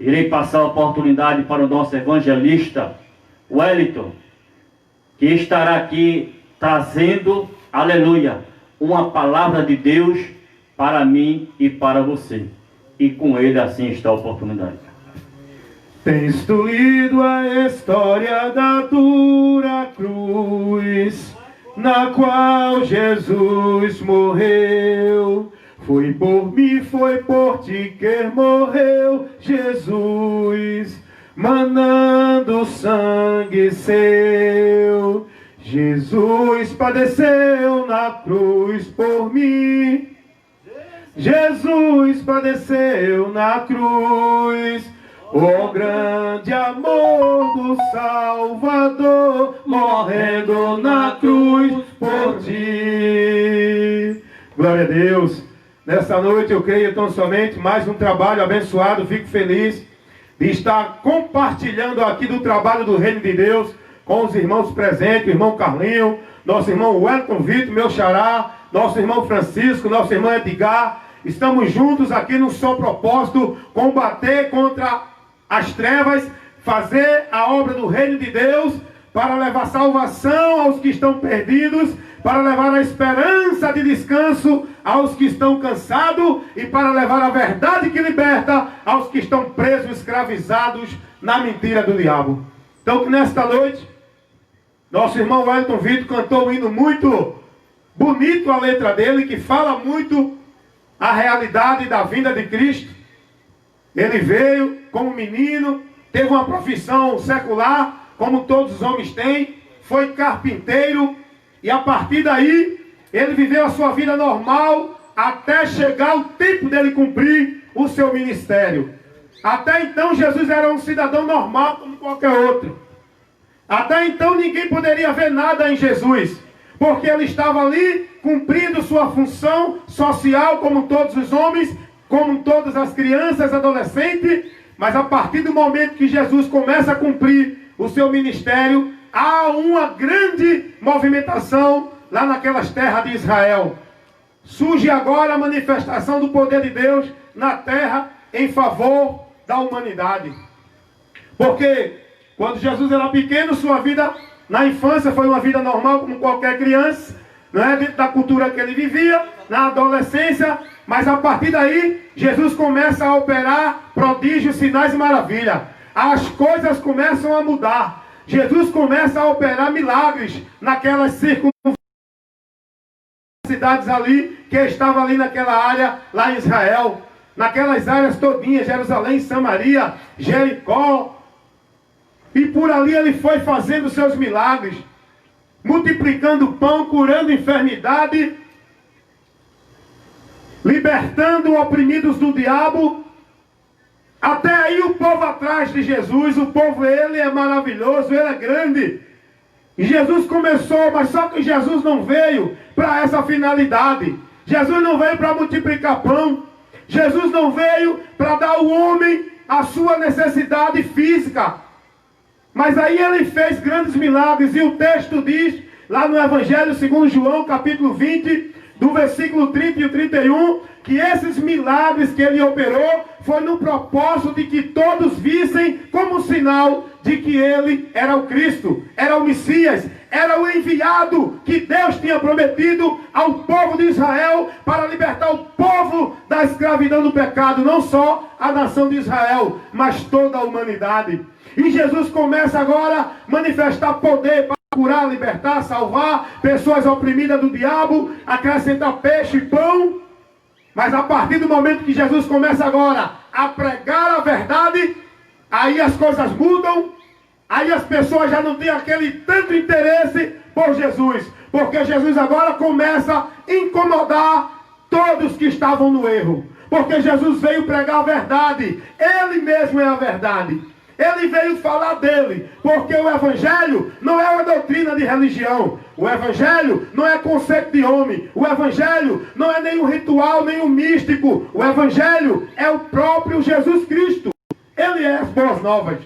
irei passar a oportunidade para o nosso evangelista, Wellington, que estará aqui trazendo, aleluia, uma palavra de Deus para mim e para você. E com ele assim está a oportunidade. Tens tu lido a história da dura cruz, na qual Jesus morreu. Foi por mim, foi por ti que morreu Jesus, manando sangue seu. Jesus padeceu na cruz por mim. Jesus padeceu na cruz. O grande amor do Salvador, morrendo na cruz por ti. Glória a Deus. Nessa noite eu creio tão somente mais um trabalho abençoado. Fico feliz de estar compartilhando aqui do trabalho do Reino de Deus com os irmãos presentes, o irmão Carlinho, nosso irmão Wellington Vitor, meu xará, nosso irmão Francisco, nosso irmão Edgar. Estamos juntos aqui num só propósito: combater contra as trevas, fazer a obra do Reino de Deus, para levar salvação aos que estão perdidos, para levar a esperança de descanso aos que estão cansados e para levar a verdade que liberta aos que estão presos, escravizados na mentira do diabo. Então que nesta noite, nosso irmão Wellington Vitor cantou um hino muito bonito, a letra dele, que fala muito a realidade da vinda de Cristo. Ele veio como menino, teve uma profissão secular, como todos os homens têm, foi carpinteiro, e a partir daí, ele viveu a sua vida normal, até chegar o tempo dele cumprir o seu ministério. Até então, Jesus era um cidadão normal, como qualquer outro. Até então, ninguém poderia ver nada em Jesus, porque ele estava ali, cumprindo sua função social, como todos os homens, como todas as crianças, adolescentes. Mas a partir do momento que Jesus começa a cumprir o seu ministério, há uma grande movimentação lá naquelas terras de Israel. Surge agora a manifestação do poder de Deus na terra em favor da humanidade. Porque quando Jesus era pequeno, sua vida na infância foi uma vida normal como qualquer criança, não é? Dentro da cultura que ele vivia, na adolescência. Mas a partir daí, Jesus começa a operar prodígios, sinais e maravilhas. As coisas começam a mudar. Jesus começa a operar milagres naquelas cidades ali, que estavam ali naquela área, lá em Israel. Naquelas áreas todinhas, Jerusalém, Samaria, Jericó. E por ali ele foi fazendo seus milagres, multiplicando pão, curando enfermidade, libertando oprimidos do diabo. Até aí o povo atrás de Jesus, o povo, ele é maravilhoso, ele é grande. E Jesus começou, mas só que Jesus não veio para essa finalidade. Jesus não veio para multiplicar pão. Jesus não veio para dar ao homem a sua necessidade física. Mas aí ele fez grandes milagres, e o texto diz, lá no Evangelho segundo João, capítulo 20, do versículo 30 e o 31, que esses milagres que ele operou foi no propósito de que todos vissem como sinal de que ele era o Cristo, era o Messias, era o enviado que Deus tinha prometido ao povo de Israel para libertar o povo da escravidão do pecado, não só a nação de Israel, mas toda a humanidade. E Jesus começa agora a manifestar poder para curar, libertar, salvar pessoas oprimidas do diabo, acrescentar peixe e pão. Mas a partir do momento que Jesus começa agora a pregar a verdade, aí as coisas mudam, aí as pessoas já não têm aquele tanto interesse por Jesus, porque Jesus agora começa a incomodar todos que estavam no erro, porque Jesus veio pregar a verdade, ele mesmo é a verdade. Ele veio falar dele, porque o Evangelho não é uma doutrina de religião. O Evangelho não é conceito de homem. O Evangelho não é nenhum ritual, nenhum místico. O Evangelho é o próprio Jesus Cristo. Ele é as boas novas.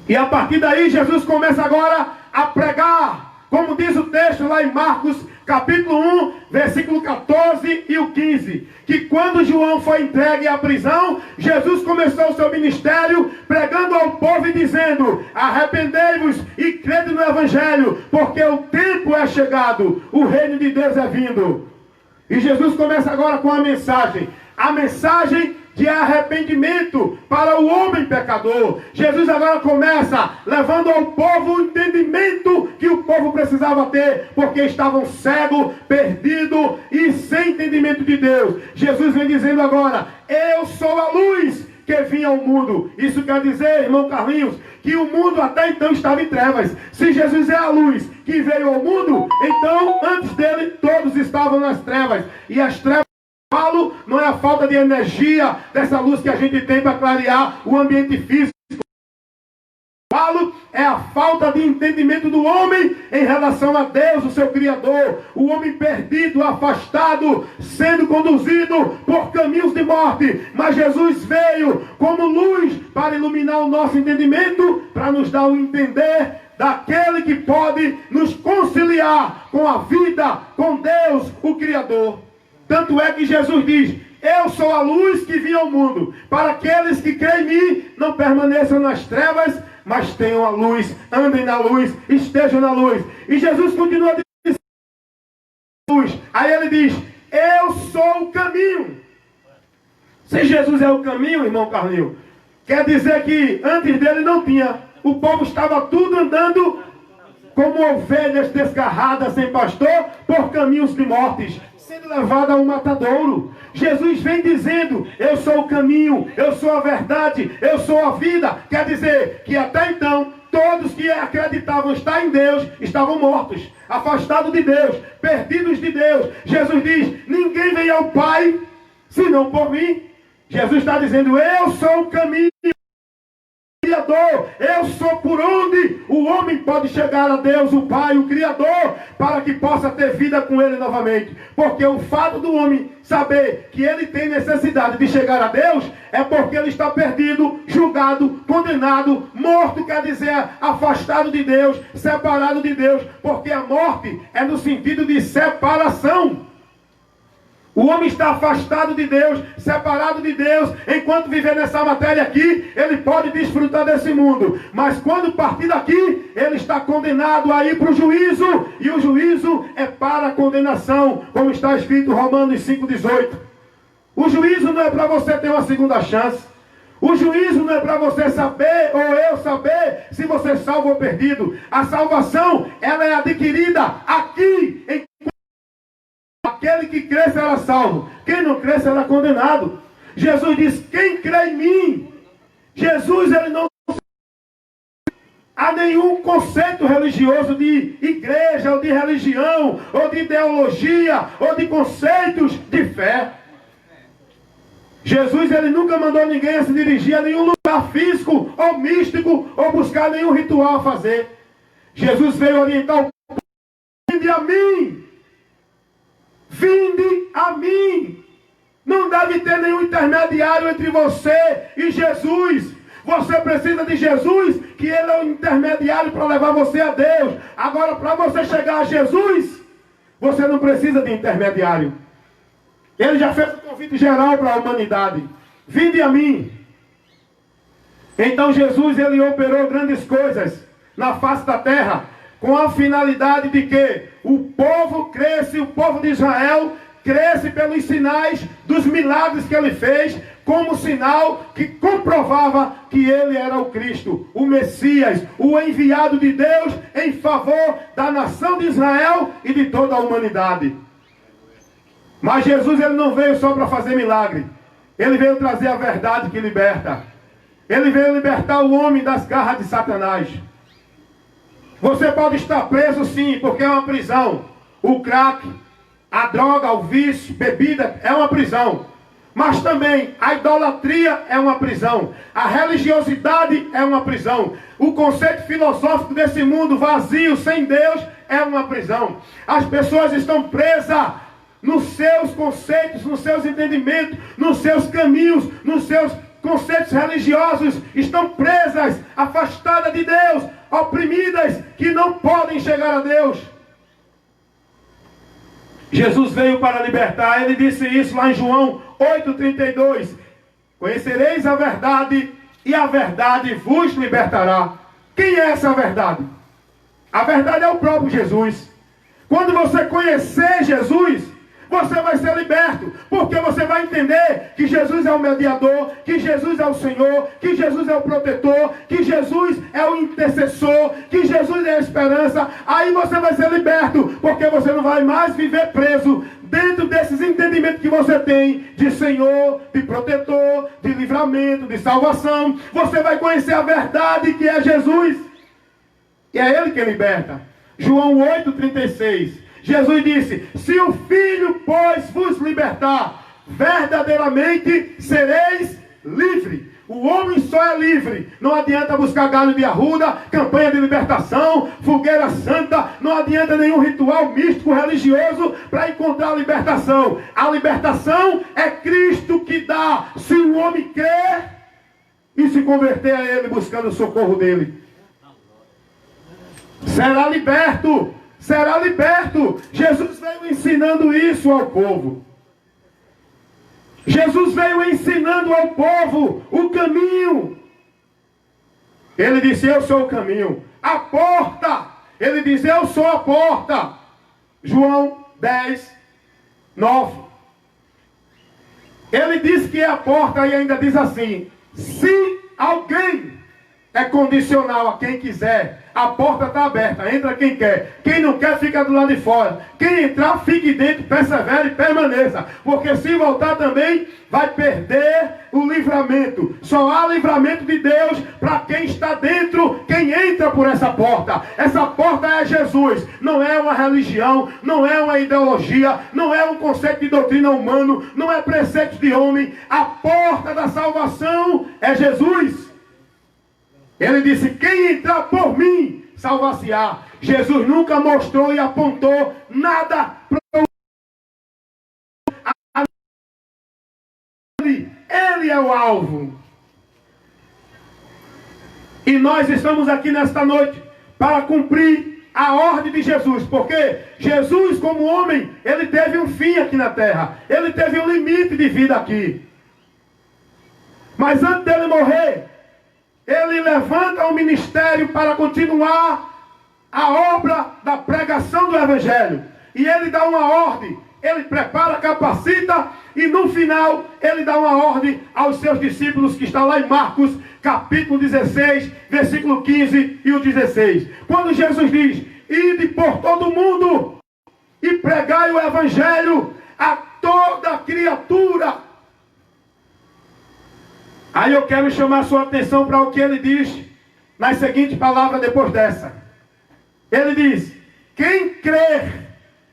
E a partir daí Jesus começa agora a pregar, como diz o texto lá em Marcos, capítulo 1, versículo 14 e o 15, que quando João foi entregue à prisão, Jesus começou o seu ministério pregando ao povo e dizendo: arrependei-vos e crede no Evangelho, porque o tempo é chegado, o reino de Deus é vindo. E Jesus começa agora com a mensagem de arrependimento para o homem pecador. Jesus agora começa levando ao povo o entendimento que o povo precisava ter, porque estavam cegos, perdidos e sem entendimento de Deus. Jesus vem dizendo agora: eu sou a luz que vinha ao mundo. Isso quer dizer, irmão Carlinhos, que o mundo até então estava em trevas. Se Jesus é a luz que veio ao mundo, então antes dele todos estavam nas trevas. E as trevas, não é a falta de energia dessa luz que a gente tem para clarear o ambiente físico. É a falta de entendimento do homem em relação a Deus, o seu Criador. O homem perdido, afastado, sendo conduzido por caminhos de morte. Mas Jesus veio como luz para iluminar o nosso entendimento, para nos dar o entender daquele que pode nos conciliar com a vida, com Deus, o Criador. Tanto é que Jesus diz: eu sou a luz que vim ao mundo, para aqueles que creem em mim não permaneçam nas trevas, mas tenham a luz, andem na luz, estejam na luz. E Jesus continua dizendo: luz. Aí ele diz: eu sou o caminho. Se Jesus é o caminho, irmão Carlinhos, quer dizer que antes dele não tinha. O povo estava tudo andando como ovelhas desgarradas sem pastor por caminhos de mortes, sendo levado a um matadouro. Jesus vem dizendo: eu sou o caminho, eu sou a verdade, eu sou a vida. Quer dizer que até então todos que acreditavam estar em Deus estavam mortos, afastados de Deus, perdidos de Deus. Jesus diz: ninguém vem ao Pai senão por mim. Jesus está dizendo: eu sou o caminho, Criador, eu sou por onde o homem pode chegar a Deus, o Pai, o Criador, para que possa ter vida com Ele novamente. Porque o fato do homem saber que ele tem necessidade de chegar a Deus é porque ele está perdido, julgado, condenado, morto, quer dizer, afastado de Deus, separado de Deus, porque a morte é no sentido de separação. O homem está afastado de Deus, separado de Deus. Enquanto viver nessa matéria aqui, ele pode desfrutar desse mundo. Mas quando partir daqui, ele está condenado a ir para o juízo. E o juízo é para a condenação, como está escrito em Romanos 5,18. O juízo não é para você ter uma segunda chance. O juízo não é para você saber, ou eu saber, se você é salvo ou perdido. A salvação, ela é adquirida aqui, em aquele que crê será salvo. Quem não crê será condenado. Jesus diz: quem crê em mim. Jesus, ele não há nenhum conceito religioso de igreja, ou de religião, ou de ideologia, ou de conceitos de fé. Jesus, ele nunca mandou ninguém a se dirigir a nenhum lugar físico ou místico, ou buscar nenhum ritual a fazer. Jesus veio orientar o povo: vinde a mim. Vinde a mim. Não deve ter nenhum intermediário entre você e Jesus. Você precisa de Jesus, que Ele é o intermediário para levar você a Deus. Agora, para você chegar a Jesus, você não precisa de intermediário. Ele já fez o convite geral para a humanidade: vinde a mim. Então Jesus, ele operou grandes coisas na face da terra, com a finalidade de que o povo cresce, o povo de Israel cresce pelos sinais dos milagres que ele fez, como sinal que comprovava que ele era o Cristo, o Messias, o enviado de Deus em favor da nação de Israel e de toda a humanidade. Mas Jesus, ele não veio só para fazer milagre. Ele veio trazer a verdade que liberta. Ele veio libertar o homem das garras de Satanás. Você pode estar preso, sim, porque é uma prisão. O crack, a droga, o vício, bebida é uma prisão. Mas também a idolatria é uma prisão. A religiosidade é uma prisão. O conceito filosófico desse mundo vazio, sem Deus, é uma prisão. As pessoas estão presas nos seus conceitos, nos seus entendimentos, nos seus caminhos, nos seus conceitos religiosos. Estão presas, afastadas de Deus, oprimidas, que não podem chegar a Deus. Jesus veio para libertar. Ele disse isso lá em João 8,32. Conhecereis a verdade e a verdade vos libertará. Quem é essa verdade? A verdade é o próprio Jesus. Quando você conhecer Jesus, você vai ser liberto, porque você vai entender que Jesus é o mediador, que Jesus é o Senhor, que Jesus é o protetor, que Jesus é o intercessor, que Jesus é a esperança. Aí você vai ser liberto, porque você não vai mais viver preso dentro desses entendimentos que você tem de Senhor, de protetor, de livramento, de salvação. Você vai conhecer a verdade que é Jesus, e é Ele que liberta. João 8,36. Jesus disse: se o Filho, pois, vos libertar, verdadeiramente sereis livres. O homem só é livre. Não adianta buscar galho de arruda, campanha de libertação, fogueira santa. Não adianta nenhum ritual místico religioso para encontrar a libertação. A libertação é Cristo que dá. Se o homem crer e se converter a Ele, buscando o socorro dele, será liberto. Será liberto. Jesus veio ensinando isso ao povo. Jesus veio ensinando ao povo o caminho. Ele disse: eu sou o caminho. A porta. Ele diz: eu sou a porta. João 10, 9. Ele diz que é a porta e ainda diz assim: se alguém, é condicional a quem quiser. A porta está aberta, entra quem quer. Quem não quer, fica do lado de fora. Quem entrar, fique dentro, persevere e permaneça. Porque se voltar também, vai perder o livramento. Só há livramento de Deus para quem está dentro, quem entra por essa porta. Essa porta é Jesus. Não é uma religião, não é uma ideologia, não é um conceito de doutrina humano, não é preceito de homem. A porta da salvação é Jesus. Ele disse: quem entrar por mim, salvar-se-á. Jesus nunca mostrou e apontou nada para ele. Ele é o alvo. E nós estamos aqui nesta noite para cumprir a ordem de Jesus. Porque Jesus, como homem, ele teve um fim aqui na terra. Ele teve um limite de vida aqui. Mas antes dele morrer, ele levanta um ministério para continuar a obra da pregação do Evangelho. E ele dá uma ordem. Ele prepara, capacita. E no final, ele dá uma ordem aos seus discípulos, que está lá em Marcos, capítulo 16, versículo 15 e o 16. Quando Jesus diz: ide por todo o mundo e pregai o Evangelho a toda criatura. Aí eu quero chamar a sua atenção para o que ele diz nas seguintes palavras depois dessa. Ele diz: quem crer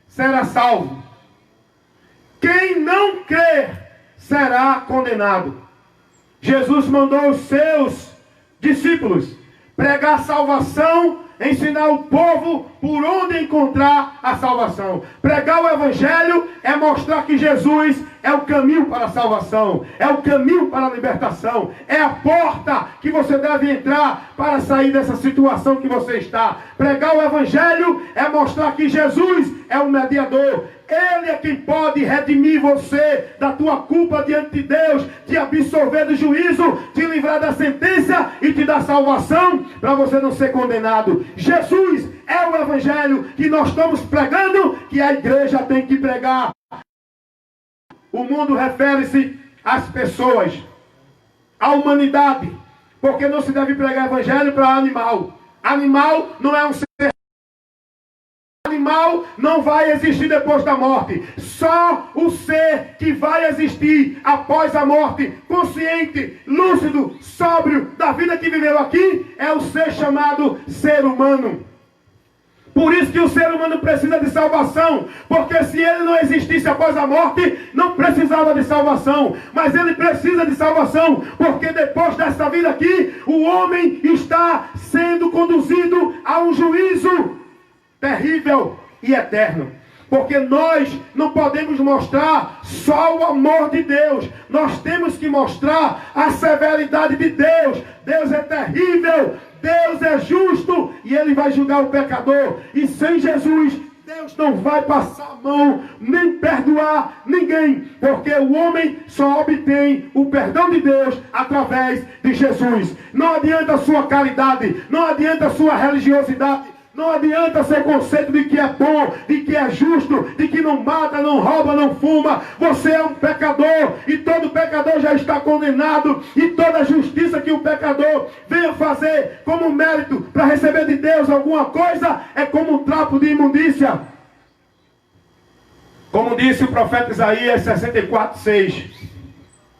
será salvo. Quem não crer será condenado. Jesus mandou os seus discípulos pregar salvação, ensinar o povo por onde encontrar a salvação. Pregar o Evangelho é mostrar que Jesus é o caminho para a salvação, é o caminho para a libertação, é a porta que você deve entrar para sair dessa situação que você está. Pregar o Evangelho é mostrar que Jesus é o mediador. Ele é quem pode redimir você da tua culpa diante de Deus, te absolver do juízo, te livrar da sentença e te dar salvação para você não ser condenado. Jesus é o Evangelho que nós estamos pregando, que a igreja tem que pregar. O mundo refere-se às pessoas, à humanidade, porque não se deve pregar Evangelho para animal. Animal não é um ser. Animal não vai existir depois da morte. Só o ser que vai existir após a morte, consciente, lúcido, sóbrio da vida que viveu aqui, é o ser chamado ser humano. Por isso que o ser humano precisa de salvação, porque se ele não existisse após a morte, não precisava de salvação. Mas ele precisa de salvação, porque depois dessa vida aqui, o homem está sendo conduzido a um juízo terrível e eterno. Porque nós não podemos mostrar só o amor de Deus. Nós temos que mostrar a severidade de Deus. Deus é terrível, Deus é justo e Ele vai julgar o pecador. E sem Jesus, Deus não vai passar a mão, nem perdoar ninguém, porque o homem só obtém o perdão de Deus através de Jesus. Não adianta a sua caridade, não adianta a sua religiosidade, não adianta ser conceito de que é bom, de que é justo, de que não mata, não rouba, não fuma. Você é um pecador e todo pecador já está condenado, e toda justiça que o pecador venha fazer como mérito para receber de Deus alguma coisa é como um trapo de imundícia. Como disse o profeta Isaías 64:6.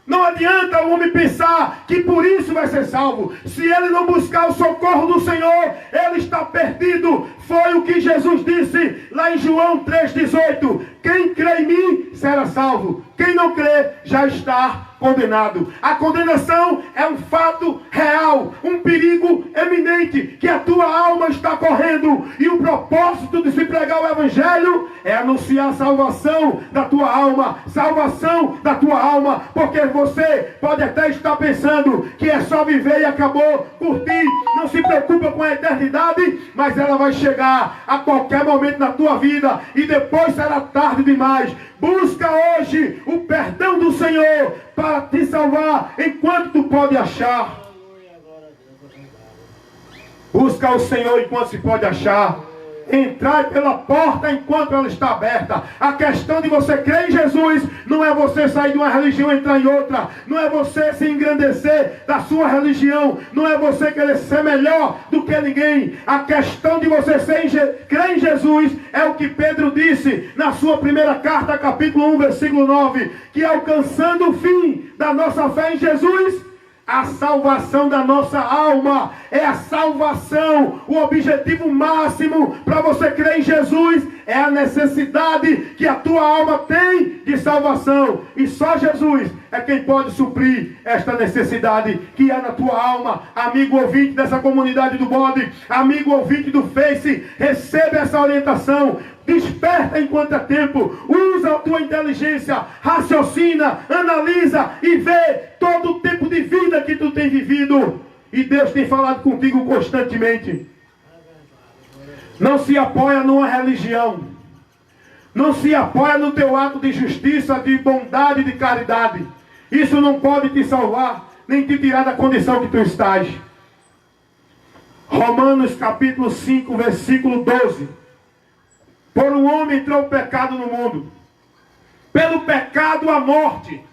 Não adianta o homem pensar que por isso vai ser salvo. Se ele não buscar o socorro do Senhor, ele está perdido. Foi o que Jesus disse lá em João 3,18. Quem crê em mim será salvo. Quem não crê já está condenado. A condenação é um fato real, um perigo eminente que a tua alma está correndo. E o propósito de se pregar o Evangelho é anunciar a salvação da tua alma. Salvação da tua alma. Porque você pode até estar pensando que é só viver e acabou, curtir, não se preocupa com a eternidade, mas ela vai chegar a qualquer momento na tua vida e depois será tarde demais. Busca hoje o perdão do Senhor para te salvar enquanto tu pode achar. Busca o Senhor enquanto se pode achar. Entrar pela porta enquanto ela está aberta. A questão de você crer em Jesus não é você sair de uma religião e entrar em outra. Não é você se engrandecer da sua religião. Não é você querer ser melhor do que ninguém. A questão de você crer em Jesus é o que Pedro disse na sua primeira carta, capítulo 1, versículo 9. Que alcançando o fim da nossa fé em Jesus, a salvação da nossa alma é a salvação. O objetivo máximo para você crer em Jesus é a necessidade que a tua alma tem de salvação. E só Jesus é quem pode suprir esta necessidade que há na tua alma. Amigo ouvinte dessa comunidade do Bode, amigo ouvinte do Face, receba essa orientação. Desperta enquanto é tempo. Usa a tua inteligência. Raciocina, analisa e vê todo o tempo de vida que tu tem vivido. E Deus tem falado contigo constantemente. Não se apoia numa religião. Não se apoia no teu ato de justiça, de bondade, de caridade. Isso não pode te salvar, nem te tirar da condição que tu estás. Romanos capítulo 5, versículo 12. Por um homem entrou o pecado no mundo. Pelo pecado a morte.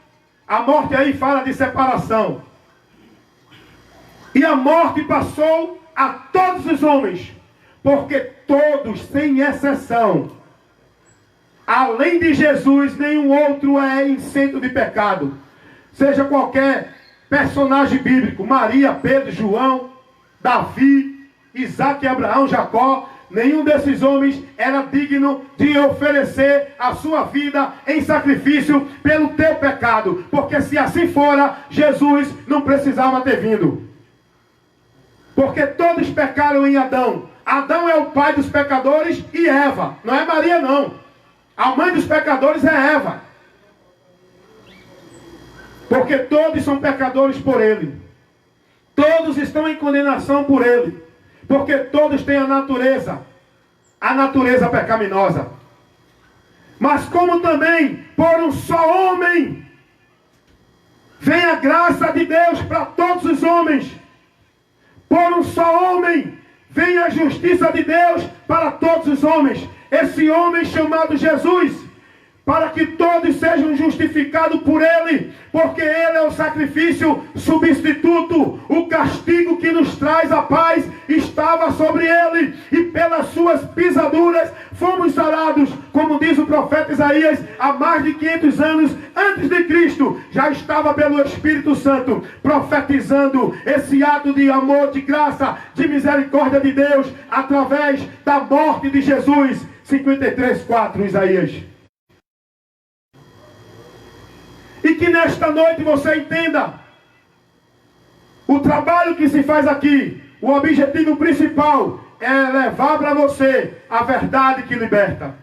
A morte aí fala de separação. E a morte passou a todos os homens. Porque todos, sem exceção, além de Jesus, nenhum outro é isento de pecado. Seja qualquer personagem bíblico. Maria, Pedro, João, Davi, Isaac, Abraão, Jacó. Nenhum desses homens era digno de oferecer a sua vida em sacrifício pelo teu pecado. Porque se assim fora, Jesus não precisava ter vindo. Porque todos pecaram em Adão. Adão é o pai dos pecadores e Eva. Não é Maria, não. A mãe dos pecadores é Eva. Porque todos são pecadores por ele. Todos estão em condenação por ele. Porque todos têm a natureza pecaminosa. Mas como também por um só homem vem a graça de Deus para todos os homens. Por um só homem vem a justiça de Deus para todos os homens. Esse homem chamado Jesus, para que todos sejam justificados por Ele, porque Ele é o sacrifício substituto. O castigo que nos traz a paz estava sobre Ele, e pelas suas pisaduras fomos sarados. Como diz o profeta Isaías, há mais de 500 anos antes de Cristo, já estava pelo Espírito Santo profetizando esse ato de amor, de graça, de misericórdia de Deus, através da morte de Jesus. 53:4, Isaías. E que nesta noite você entenda o trabalho que se faz aqui. O objetivo principal é levar para você a verdade que liberta.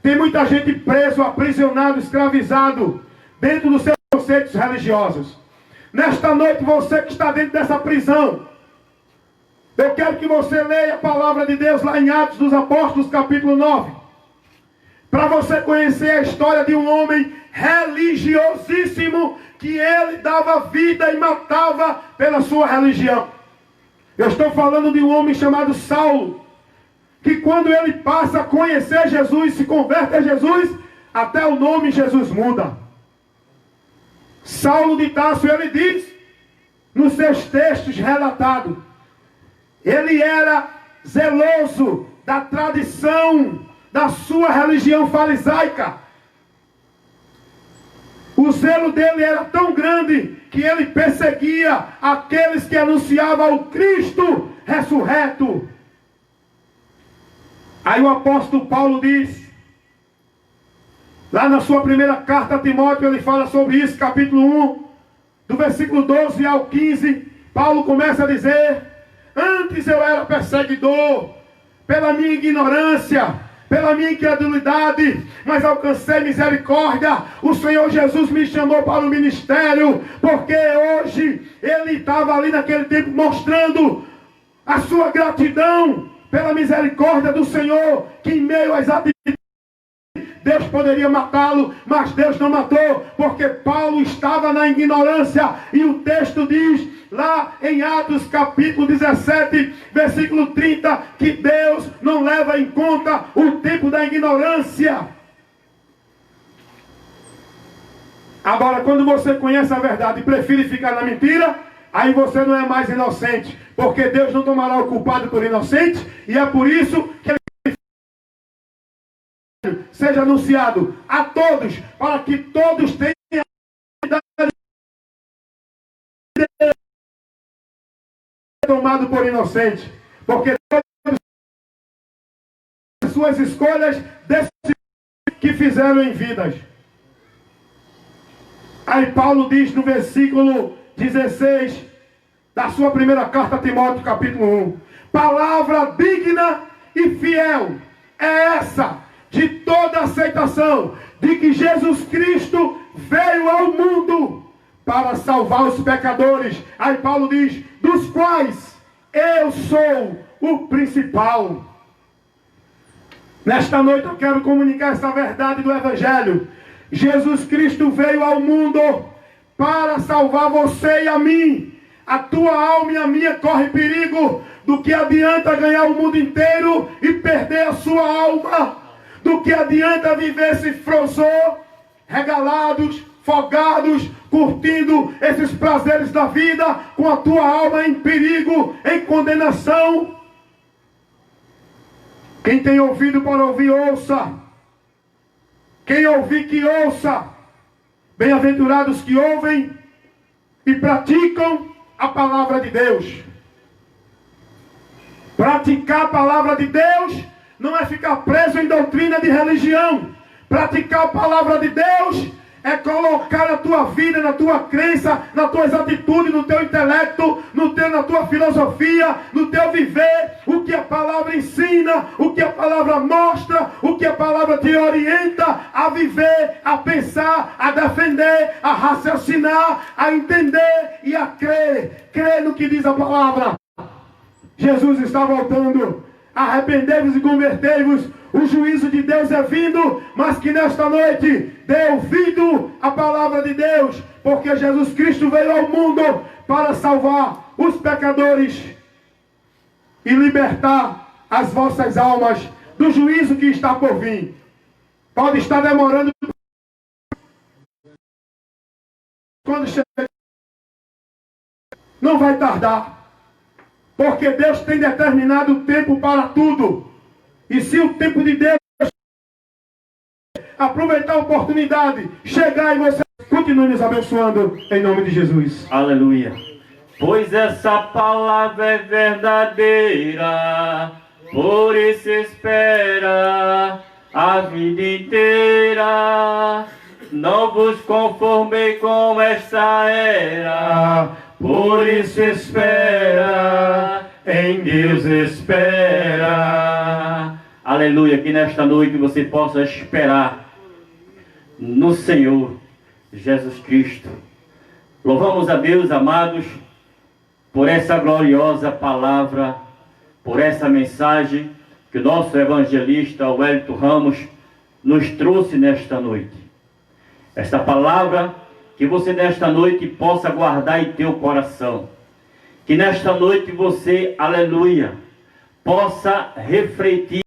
Tem muita gente preso, aprisionado, escravizado dentro dos seus conceitos religiosos. Nesta noite, você que está dentro dessa prisão, eu quero que você leia a palavra de Deus lá em Atos dos Apóstolos, capítulo 9. para você conhecer a história de um homem religiosíssimo, que ele dava vida e matava pela sua religião. Eu estou falando de um homem chamado Saulo, que quando ele passa a conhecer Jesus, se converte a Jesus, até o nome Jesus muda. Saulo de Tarso, ele diz, nos seus textos relatados, ele era zeloso da tradição da sua religião farisaica. O zelo dele era tão grande que ele perseguia aqueles que anunciavam o Cristo ressurreto. Aí o apóstolo Paulo diz, lá na sua primeira carta a Timóteo, ele fala sobre isso, capítulo 1, do versículo 12 ao 15, Paulo começa a dizer, antes eu era perseguidor, pela minha ignorância, pela minha incredulidade, mas alcancei misericórdia. O Senhor Jesus me chamou para o ministério, porque hoje ele estava ali naquele tempo mostrando a sua gratidão pela misericórdia do Senhor, que em meio às atitudes Deus poderia matá-lo, mas Deus não matou, porque Paulo estava na ignorância. E o texto diz, lá em Atos capítulo 17, versículo 30, que Deus não leva em conta o tempo da ignorância. Agora, quando você conhece a verdade e prefere ficar na mentira, aí você não é mais inocente, porque Deus não tomará o culpado por inocente, e é por isso que ele seja anunciado a todos, para que todos tenham a tomado por inocente, porque todas as suas escolhas que fizeram em vidas. Aí Paulo diz no versículo 16 da sua primeira carta a Timóteo, capítulo 1, palavra digna e fiel é essa de toda aceitação, de que Jesus Cristo veio ao mundo para salvar os pecadores. Aí Paulo diz, dos quais eu sou o principal. Nesta noite eu quero comunicar essa verdade do Evangelho. Jesus Cristo veio ao mundo para salvar você e a mim. A tua alma e a minha correm perigo. Do que adianta ganhar o mundo inteiro e perder a sua alma? Do que adianta viver esse frozor, regalados, folgados, curtindo esses prazeres da vida, com a tua alma em perigo, em condenação? Quem tem ouvido para ouvir, ouça. Quem ouvir, que ouça. Bem-aventurados que ouvem e praticam a palavra de Deus. Praticar a palavra de Deus não é ficar preso em doutrina de religião. Praticar a palavra de Deus é colocar a tua vida, na tua crença, nas tuas atitudes, no teu intelecto, na tua filosofia, no teu viver, o que a palavra ensina, o que a palavra mostra, o que a palavra te orienta a viver, a pensar, a defender, a raciocinar, a entender e a crer. Crer no que diz a palavra. Jesus está voltando. Arrependei-vos e convertei-vos. O juízo de Deus é vindo, mas que nesta noite dê ouvido à palavra de Deus, porque Jesus Cristo veio ao mundo para salvar os pecadores e libertar as vossas almas do juízo que está por vir. Pode estar demorando. Quando chegar, não vai tardar, porque Deus tem determinado o tempo para tudo. E se o tempo de Deus aproveitar a oportunidade, chegar e você continue nos abençoando em nome de Jesus. Aleluia. Pois essa palavra é verdadeira, por isso espera a vida inteira. Não vos conformei com esta era, por isso espera, em Deus espera. Aleluia, que nesta noite você possa esperar no Senhor Jesus Cristo. Louvamos a Deus, amados, por essa gloriosa palavra, por essa mensagem que o nosso evangelista Wellington Ramos nos trouxe nesta noite. Esta palavra que você nesta noite possa guardar em teu coração. Que nesta noite você, aleluia, possa refletir